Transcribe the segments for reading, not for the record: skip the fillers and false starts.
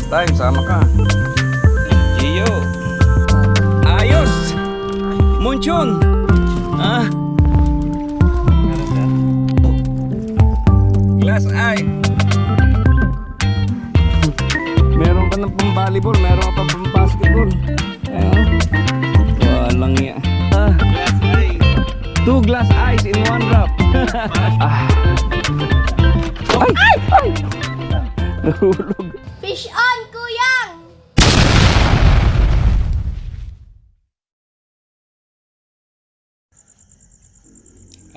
time, sama ka. Gio. Ayos! Munchon! Ah? Glass eye. Meron ka ng pang-volleyball, meron ka pa pang-basketball. Ayan. Walang yan. Glass eye. 2 glass eyes in 1 drop. Ah. Ay! Ay! Nahulog. Fish on, Kuyang!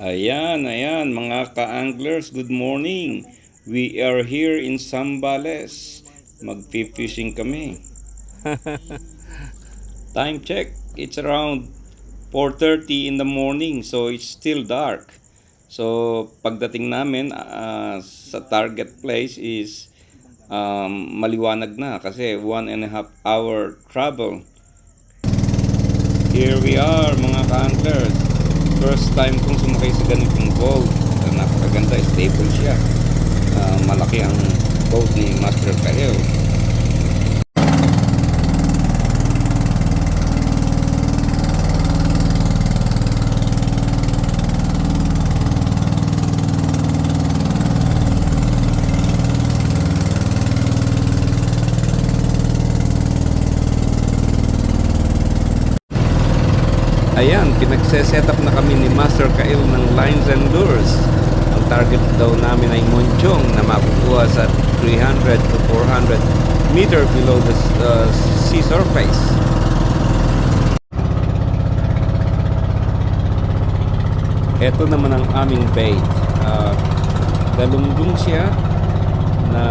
Ayan mga ka-anglers, good morning. We are here in Zambales. Magpi-fishing kami. Time check, it's around 4:30 in the morning, so it's still dark. So pagdating namin sa target place is maliwanag na kasi 1.5 hour travel. Here we are mga ka-anglers. First time kong sumakay sa ganitong boat. Napakaganda, stable siya. Malaki ang boat ni Master Kael. Ayan, pinagse-set up na kami ni Master Kael ng lines and lures. Ang target daw namin ay monchong na makukuha sa 300 to 400 meter below the sea surface. Ito naman ang aming bait. Galunggong siya na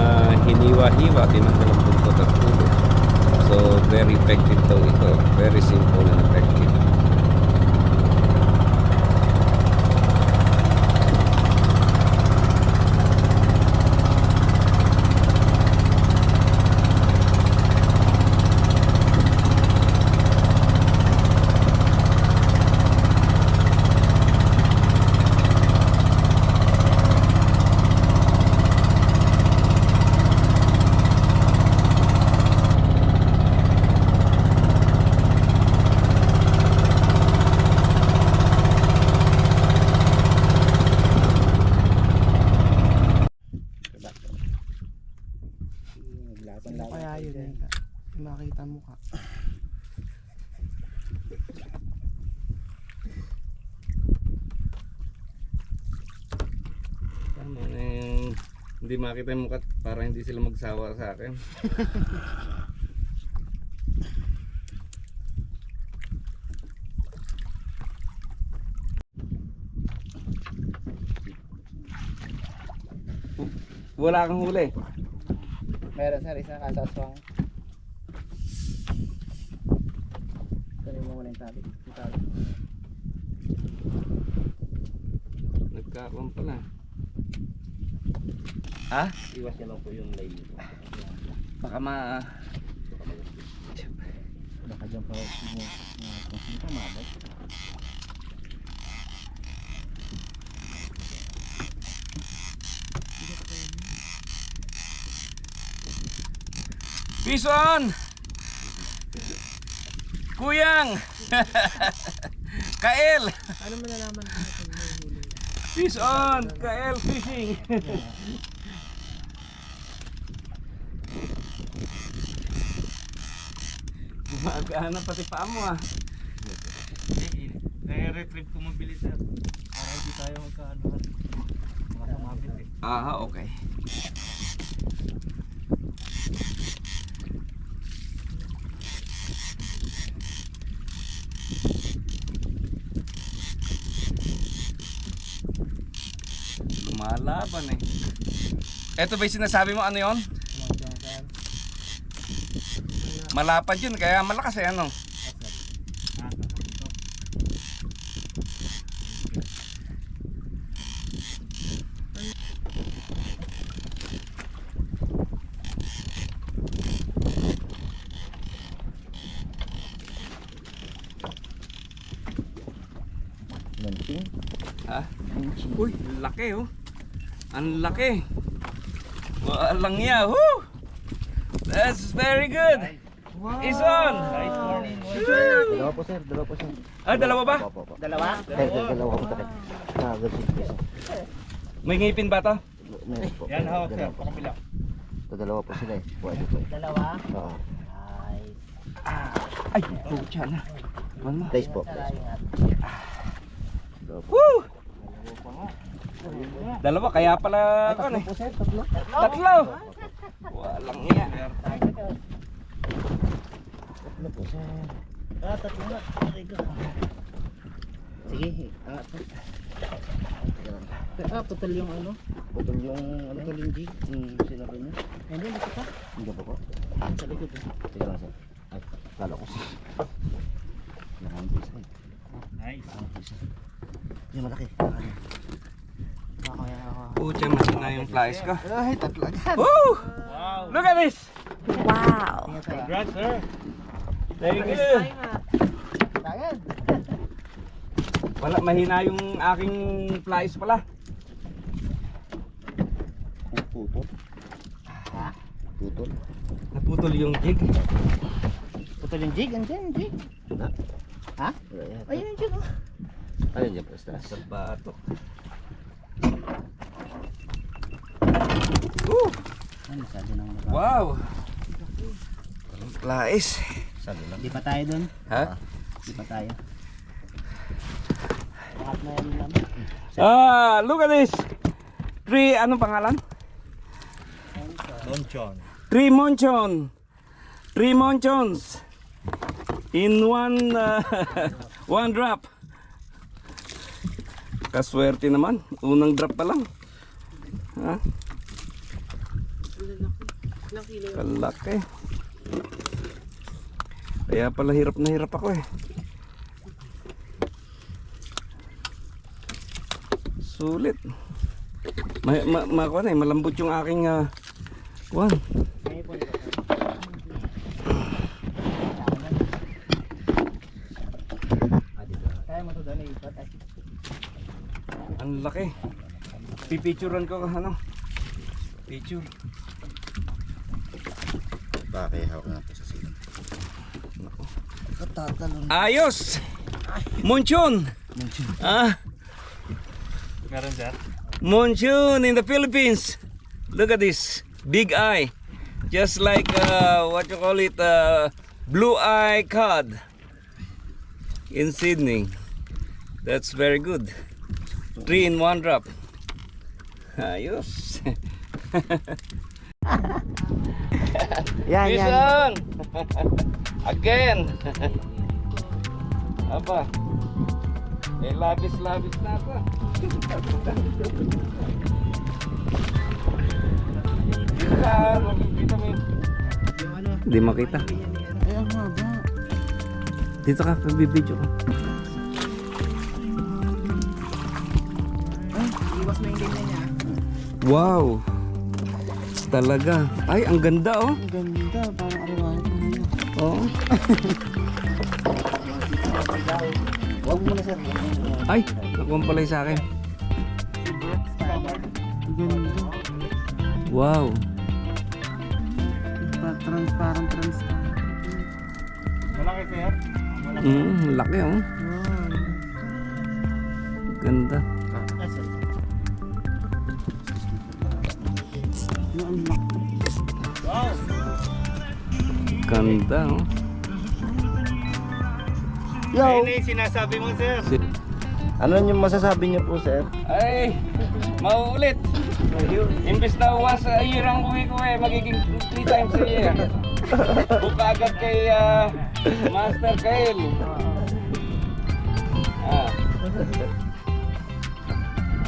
hiniwa-hiwa, tinanggal ang buntot at ulo. So, very effective daw ito. Very simple and effective. Sino kaya yun eh? Makita mo ka. Tama na yung hindi makita yung mukha para hindi sila magsawa sa akin. Wala kang huli. Meron sir, isang kasaswang. Kunin mo muna yung tali. Nagkakaroon pala. Ha? Iwas niya lang po yung line. Baka Baka dyan pa mo. Kung sino ka mabay. Bison! Kuyang! Kael! Ano mo nalaman kung ito may huli? Bison! Kael fishing! Gumagana pati paa mo ah. Nare-retrieve ko mabilis sir. Para hindi tayo magkaanuhan. Baka sumabit eh. Aha, okay. Lumalaban eh. Eto ba yung sinasabi mo, ano yon? Malapad yun, kaya malakas eh, ano? Lansing? Ha? Uy, laki oh. Ang laki. Walang ya. Woo! That's very good. It's on. Nice morning. Dalawa po sir, dalawa po sir. Ah, dalawa ba? Opo. Dalawa? Sir, dalawa po takit. Good shit po sir. May ngipin ba to? Meron po. Yan, hawak sir. Dalawa po. Pakabila. Ito, dalawa po sila eh. Pwede po eh. Dalawa. Oo. Ay, pucha na. Ano? Place po. Place po. Dalawa po. Woo! Dalawa, kaya pala ano eh. Po sir, tatlo. Tatlo. Walang iya. Tatlo po sir. Tatlo na. Sige, angat po. Putol yung ano? Putol yung ano? Putol yung jig. Sinabi niya. Hindi, dito pa. Hindi po po. Sa likod. Sige lang sir. Ay, kala ko sir. Nakahanda sir. Nice. Yung malaki. Pucha, masin na yung flies ko. Ay, tatlo agad. Woo! Wow. Look at this. Wow. Congrats, sir. Thank you. Agad. Wala, mahina yung aking flies pala. Putol. Putol. Naputol yung jig. Putol yung jig. Andiyan yung jig. Wala. Ha? Wala yan. Ayun yung jig. Ayun dyan po, stars. Sa batok. Ano, sabi ng mga. Wow. Flies. Sabi lang. Di pa tayo dun. Ha? Di pa tayo. Lahat na yan lang. Ah, look at this. Tree, anong pangalan? Donchon. Three monchon. Three monchons. In one one drop. Kaswerte naman. Unang drop pa lang. Ha? Kalaki. Kaya pala hirap na hirap ako eh. Sulit. Malambot yung aking kuwan. Kaya mo to doon ipat. Ang laki. Pipicturean ko ano. Picture. Bakit hawak na po sa silang. Katatalon. Ayos. Monchon. Ah, Meron sir. monchon in the Philippines. Look at this. Big eye. Just like what you call it, blue eye cod in Sydney. That's very good. 3 in 1 drop. Ayos. Yan, Fish yan. on. Again. Aba. Eh, labis-labis na ito. Makikita mo yun. Yung ano? Hindi makita. Ay, ang haba. Dito ka, pagbibidyo ko. Iwas mo yung ganyan niya. Wow. Talaga. Ay, ang ganda oh. Ang ganda, parang arawanit mo yun. Oo. Huwag mo na sir. Ay, nakuha pala yung sa akin. Ang ganda. Wow. Transparent. Malaki sir. Laki oh. Ganda. Wow. Ganda oh. Ayun na yung sinasabi mo sir. Ano yung masasabi niyo po sir? Ay, mauulit. Imbes na once a year ang uwi ko eh, magiging 3 times a year. Buka agad kay Master Kael.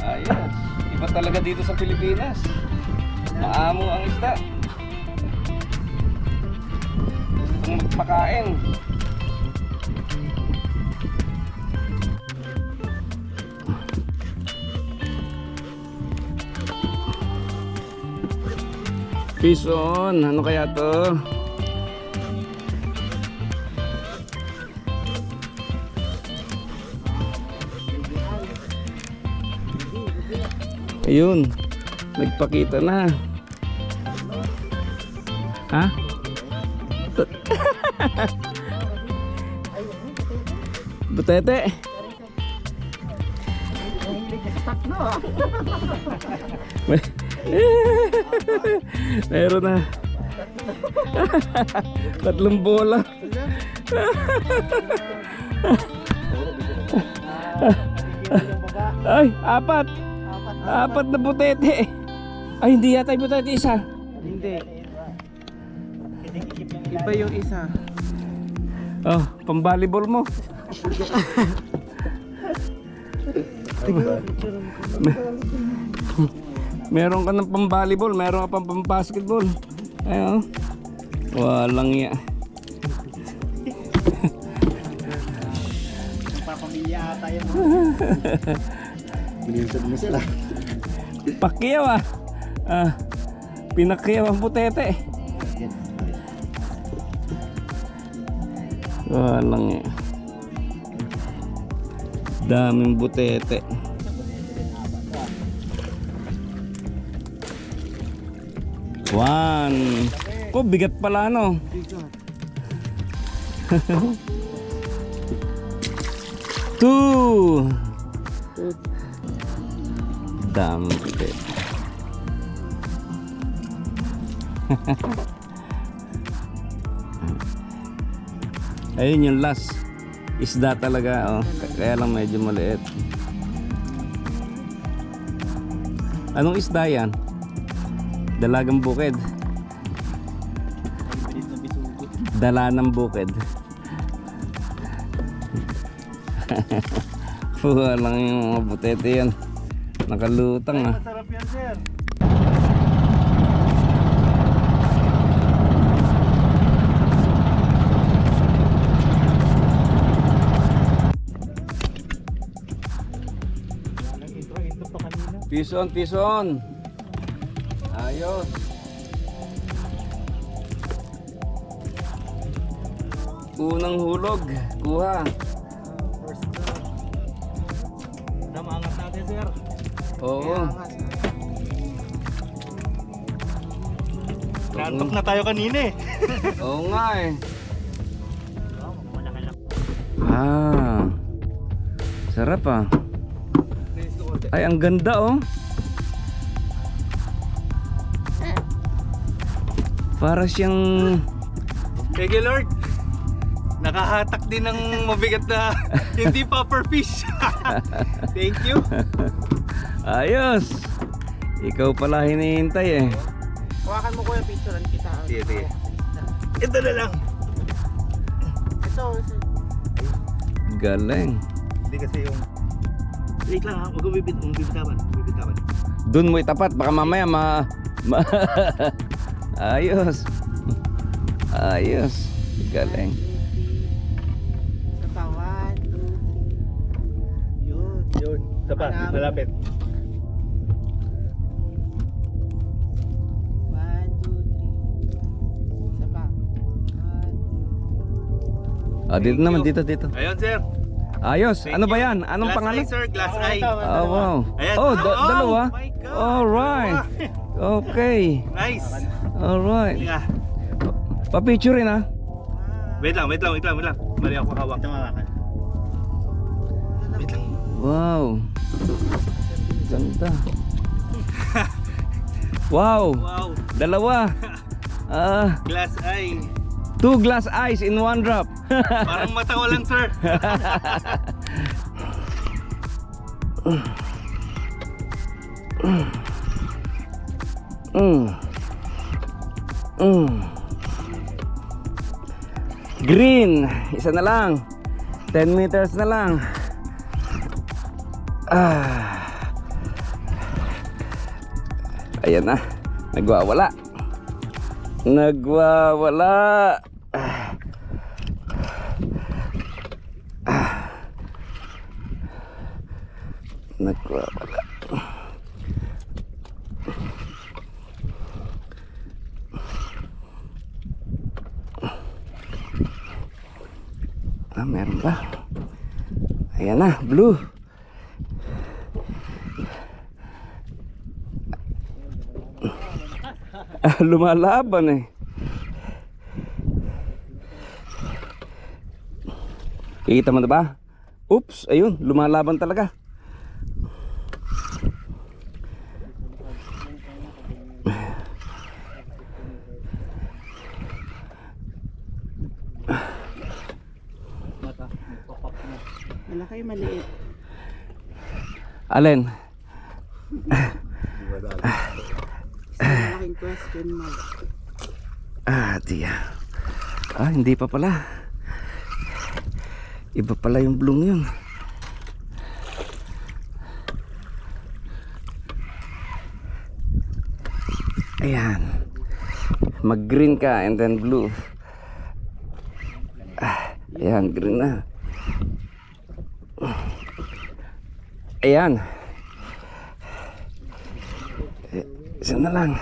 Ayos. Iba talaga dito sa Pilipinas. Maamo ang isda. Gusto kong magpakain. Fish on. Ano kaya to? Ayun. Nagpakita na. Ha? Butete. Meron na. Tatlong bola. Ay, apat. Apat na butete. Ay, hindi yata yung butete isa. Hindi. Iba yung isa. Oh, pang-volleyball mo. Meron ka ng pang-volleyball, meron ka pang pang-basketball. Ayun. Walang ya. Papamilya ata yan. Bilisan mo sila. Pakyaw ah. Ah, pinakyaw ang butete. Walang ya. Daming butete. One. Oh, bigat pala no. Two. Daming butete. Ayun yung last. Isda talaga, oh. Kaya lang medyo maliit. Anong isda yan? Dalagang bukid. Dala ng bukid. Walang yung mga butete yan. Nakalutang ah. Masarap yan, sir. Intro pa kanina. Pison, pison. Ayos. Unang hulog. Kuha. First drop. Damangas natin, sir. Oo. Nantok na tayo kanina eh. Oo nga eh. Malaki lang. Ah. Sarap ah. Ay, ang ganda oh. Para siyang... Thank you, Lord. Nakahatak din ng mabigat na hindi popper fish. Thank you. Ayos. Ikaw pala hinihintay eh. Hawakan mo ko yung picturean kita. Sige. Ito na lang. Ito. Galing. Hindi kasi yung... Wait lang ha, huwag kong bibitawan. Doon mo itapat, baka mamaya Ayos. Ayos. Galing. Sa pawan. Yun. Yun, isa pa, malapit. 1, 2, 3. Isa pa. 1, Ah, dito naman, dito. Ayun, sir. Ayos. Thank Ano ba you. yan? Anong Glass pangalan? eye, sir. Glass eye. Oh, wow. Ayan. Oh, dalawa. my God. Alright. Okay. Nice. Alright. Yeah. Pa-picture rin ah. Wait lang. Mali ako hawak. Ito mawakan. Wait lang. Wow. Ganda. Wow. Wow. Dalawa. Ah, Glass eye. 2 glass eyes in 1 drop. Parang mata ko lang, sir. Green, isa na lang. 10 meters na lang. Ayan na. Nagwawala. Nagwawala. Meron ba? Ayan na, blue. Lumalaban eh. Kikita mo na ba? Oops, ayun, lumalaban talaga. Malaki, maliit. Alin? Malaking question mark. Tiya. Hindi pa pala. Iba pala yung bloom yun. Ayan. Mag-green ka and then blue. Ayan, green na. Ayan. Isa na lang.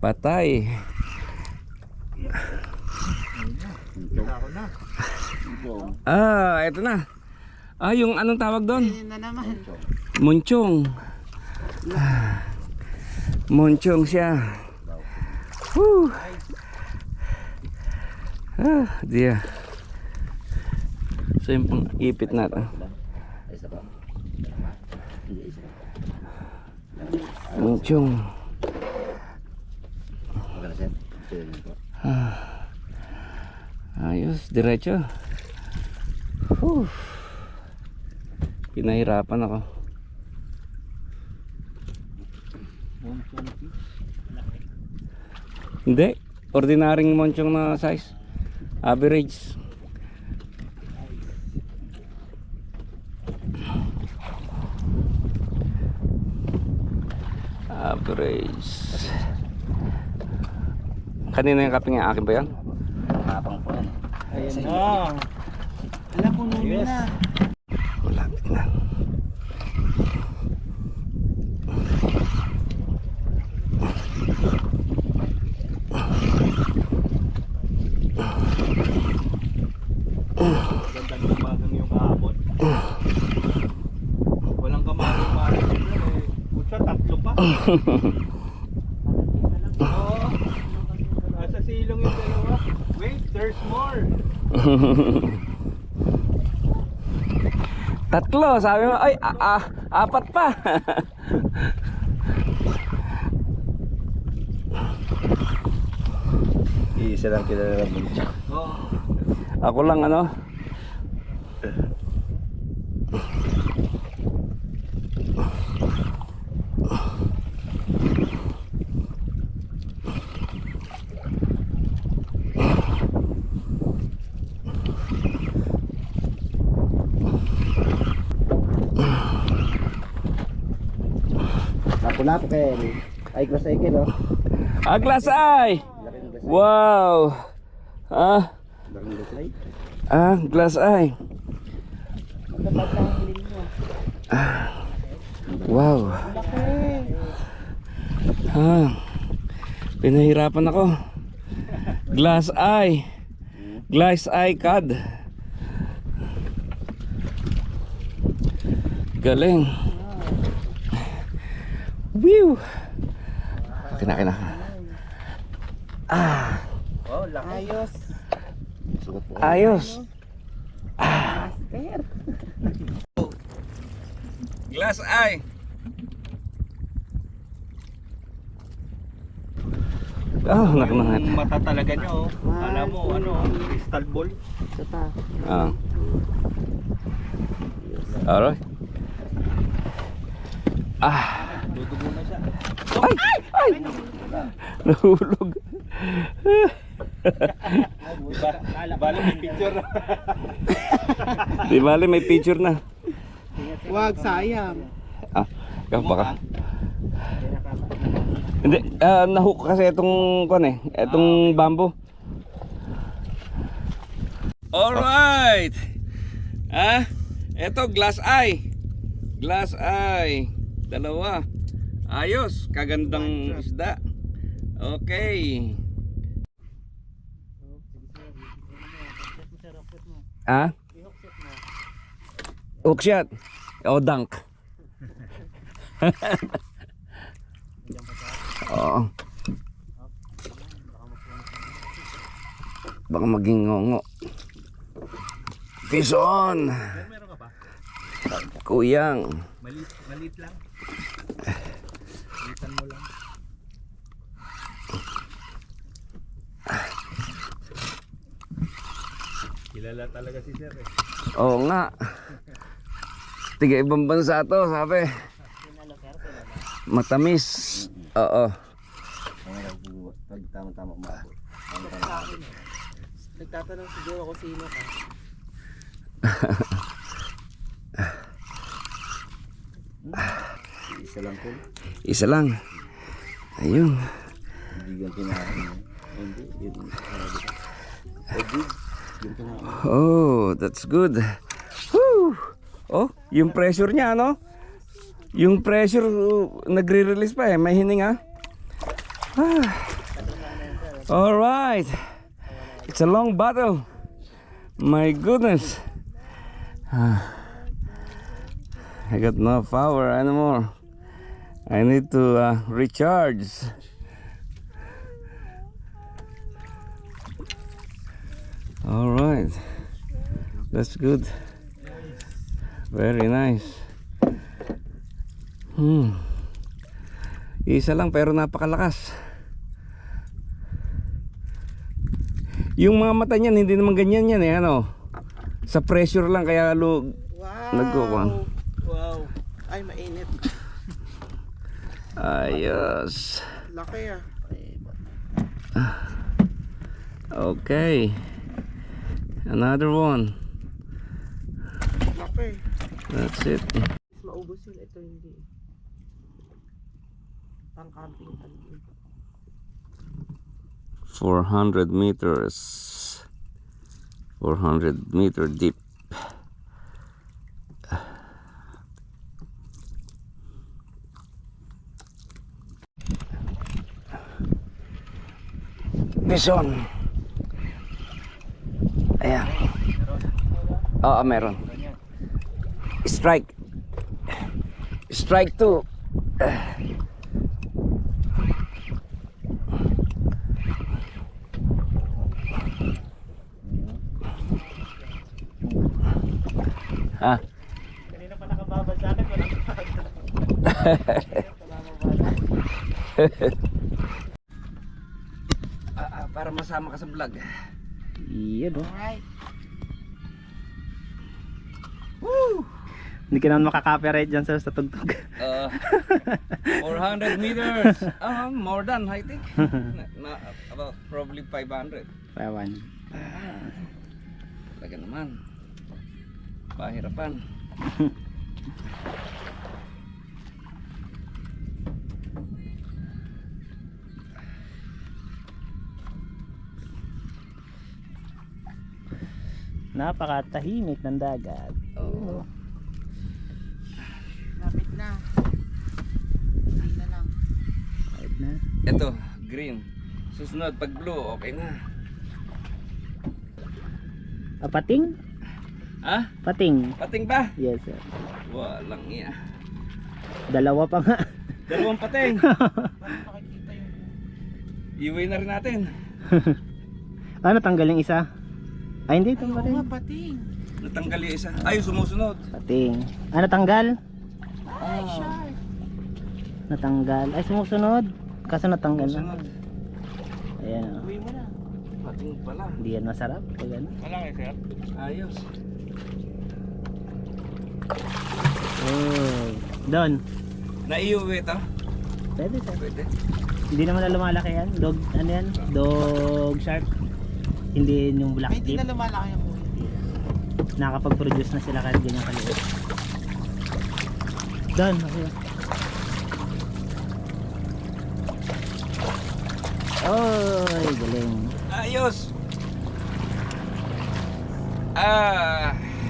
Patay. Ito na. Yung anong tawag doon? Yun na naman. Monchong. Monchong siya. Woo. Diya. So yung pang ipit natin. Monchong. Ayos, diretso. Pinahirapan ako. Hindi, ordinaryong monchong na size. Average. Average. Kanina yung kaping akin ba yan? Kapang po yan. Ayan na. Ala, puno na. Malapit na. Gandang umagang yung kahapon. Walang kamaring-maring eh. Putsa, tatlo pa. Oo. Nasa silong yung dalawa. Wait, there's more. Tatlo, sabi mo, ay, apat pa. Isa lang kilala ng mucho. Oo. Ako lang ano. Lapo-lapo kayo. Ay, cross cycle oh. Glass eye. Wow. Laking gaslight. Glass eye. Wow. Pinahirapan ako. Glass eye. Glass eye cod. Galing. Whew. Kina. Oh, laki. Ayos. Sukat po. Ayos. Master. Glass eye. Nakanangat. Yung mata talaga nyo. Alam mo, ano, crystal ball. Ito pa. Alright. Dudugo na siya. Ay! Nahulog. Bala may picture. Di bali, may picture na. Wag, sayang. Baka. Hindi, nahook kasi itong itong bamboo. Alright. Ito glass eye. Glass eye. Dalawa. Ayos, kagandang isda. Okay. Ah? Hookshot. O dunk. Oo. Baka maging ngongo. Fish on. Meron ka pa? Kuyang. Maliit lang. Malitan mo lang. Kilala talaga si Sir eh. Oo nga. Tiga ibang bansa to, sabi. Matamis. Oo. Pag tama-tama umabot. Nagtatanong siguro kung sino ka. Isa lang po. Isa lang. Ayun. Hindi yung kinain mo. Hindi. Yun. Yung kinain. Oh, that's good. Woo! Oh, yung pressure niya, no? Yung pressure, nagre-release pa eh. May hininga. Ah. Alright. It's a long battle. My goodness. Ah. I got no power anymore. I need to recharge. Alright. That's good. Very nice. Isa lang pero napakalakas. Yung mga mata niyan hindi naman ganyan yan eh, ano. Sa pressure lang kaya Wow! nagkukuhan. Wow! Ay, mainit. Ayos. Laki ah. Okay. Another one. Laki. That's it. Maubos yun. Ito hindi. Pang camping. 400 meters. 400 meter deep. Bison. Ayan. Oo, meron. Strike. Strike 2. Ha? Kanina pa nakababad sa akin. Walang Para masama ka sa vlog. Iyan oh. Alright. Hindi ka naman makaka-copyright dyan sir sa tugtog. 400 meters. More than I think. About probably 500. Pawan. Talaga naman. Pahirapan. Napakatahimik ng dagat. Oo. Lapit na. Hindi na lang. Right na. Ito, green. Susunod, pag blue, okay na. Pating? Ha? Pating. Pating ba? Yes sir. Walang iya. Dalawa pa nga. Dalawang pating. Parang makikita yung... Iuwi na rin natin. Ano tanggal yung isa? Ay hindi, ito Ay, pa oo rin. nga, pating. Natanggal yung isa. Ay, sumusunod. Pating. Ano tanggal? Ay, shark. Natanggal. Ay sumusunod. Kaso natanggal na. Sumusunod. Ayan o. Uwi mo na. Pating pala. Hindi yan masarap pag ano. Wala kayo Sir? Ayos. Oh. Doon. Naiuwi ito? Pwede sir. Pwede. Hindi naman na lumalaki yan. Dog, ano yan? Dog shark. Hindi yun yung black Ay, di tip. na lumalaki ang uwi. Nakapag-produce na sila kahit ganyan kaliit. Doon. Okay. Oy, galing. Ayos.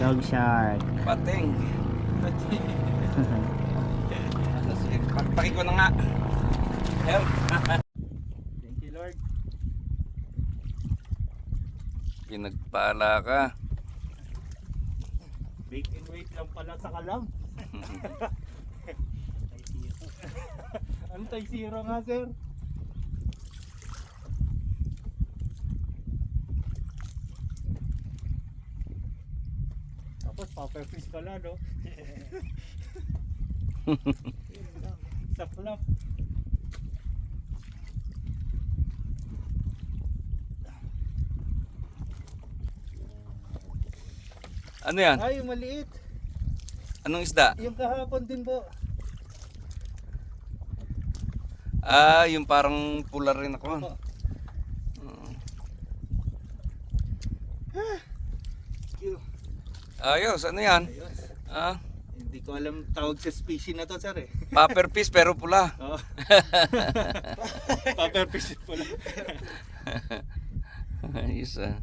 Dog shark. Pating. Pakipaki ko na nga. Help. Thank you, Lord. Pinagpala ka. Bake and wait lang pala sa kalam. Antay zero nga, sir. Tapos paper-fish pala, no? Saklap. Ano yan? Ay, maliit. Anong isda? Yung kahapon din po. Ah, yung parang pula rin ako. Opo. Ayos, ano yan? Ayos. Ah, Hindi ko alam tawag sa species na to, sir eh. paper fish pero pula. Oo. Paper-fish pala. Ayos ah.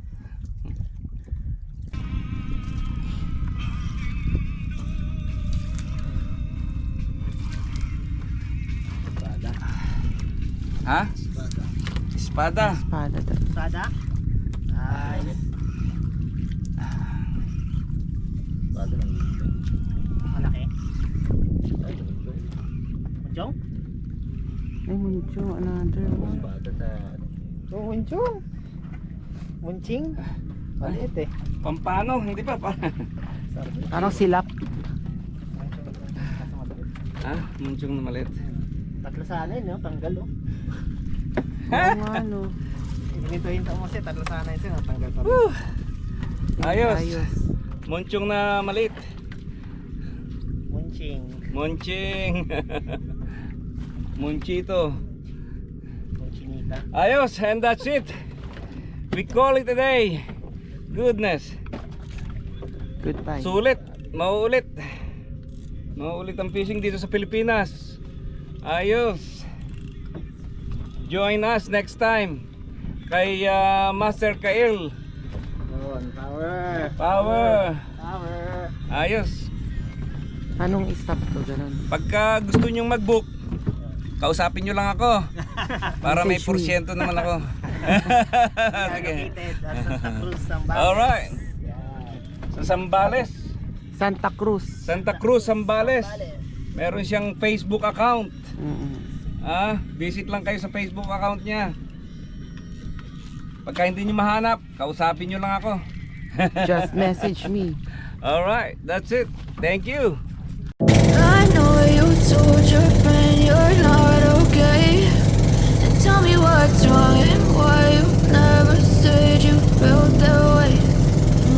Ha? Espada. Espada daw. Sada? Nice. Bago lang dito. Malaki. Ay, ganito. Munchong? Ay, muncho. Another one. Bago sa... Oh, munchong. Munching? Maliit eh. Pampano, hindi pa pa. Parang silap. Ha? Munchong na maliit. Tatlo sana yun, no? Tanggal, oh. Oo nga, no. Ganituhin mo kasi, tatlo sana yun, tanggal pa rin. Ayos. Ayos. Munchong na maliit. Munching. Munching. Munchito. Munchinita. Ayos, and that's it. We call it a day. Goodness. Goodbye. Sulit, mauulit. Mauulit ang fishing dito sa Pilipinas. Ayos. Join us next time kay Master Kail. Yun, power. Power. Power. Ayos. Anong stop to? Ganun. Pagka gusto nyong mag-book, kausapin nyo lang ako. Para may Message me. porsyento naman ako. Sige. Located at Santa Cruz, Zambales. Alright. Yan. Sa Zambales. Santa Cruz. Santa Cruz, Zambales. Meron siyang Facebook account. Visit lang kayo sa Facebook account niya. Pagka hindi nyo mahanap, kausapin nyo lang ako. Just message me. Alright, that's it. Thank you. I know you told your friend you're not okay. And tell me what's wrong and why you never said you felt that way.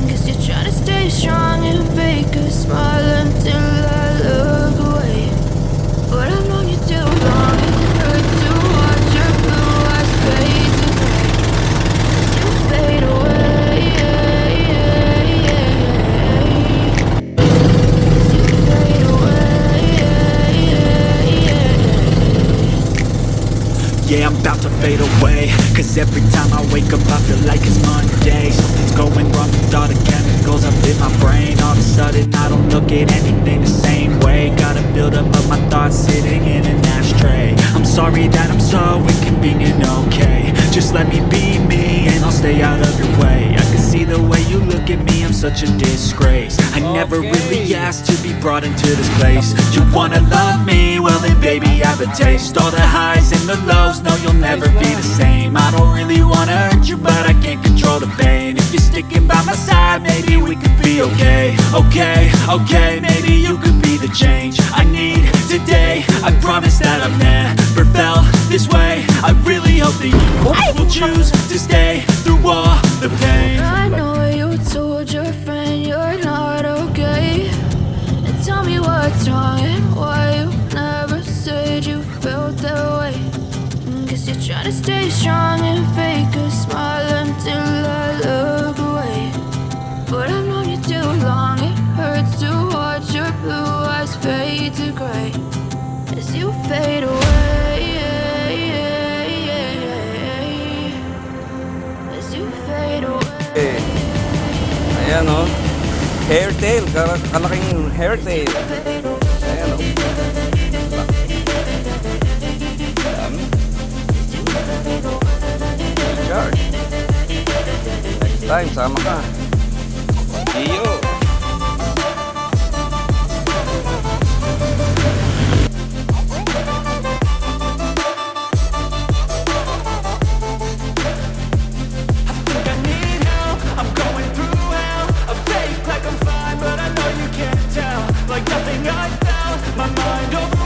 Guess you're trying to stay strong and fake a smile until I look away. But I've known you too long, it hurts to watch your blue eyes fade to gray as you fade away. As you fade away. Yeah, I'm about to fade away. Cause every time I wake up I feel like it's Monday. Something's going wrong with all the chemicals up in my brain. All of a sudden I don't look at anything the same way. Gotta build up of my thoughts sitting in an ashtray. I'm sorry that I'm so inconvenient, okay. Just let me be me and I'll stay out of your way. I can see the way you look at me, I'm such a disgrace. I never really asked to be brought into this place. You wanna love me? Well then baby I have a taste. All the highs and the lows, no you'll never be the same. I don't really wanna hurt you but I can't control the pain. If you're sticking by my side maybe we could be okay. Okay, maybe you could be the change I need today. I promise that I've never felt this way. I really hope that you will choose to stay through all the pain. I know you told your friend you're not okay. And tell me what's wrong and why you never said you felt that way. Guess you're trying to stay strong and fake a smile until I look away. But I've known you too long, it hurts to watch your blue eyes fade to gray as you fade away. As you fade away. Ayan o. Hairtail. Kalaking hairtail. Ayan o. Tay, sama ka. See you. Think I need help, I'm going through hell. I fake like I'm fine, but I know you can't tell. Like nothing I felt, my mind over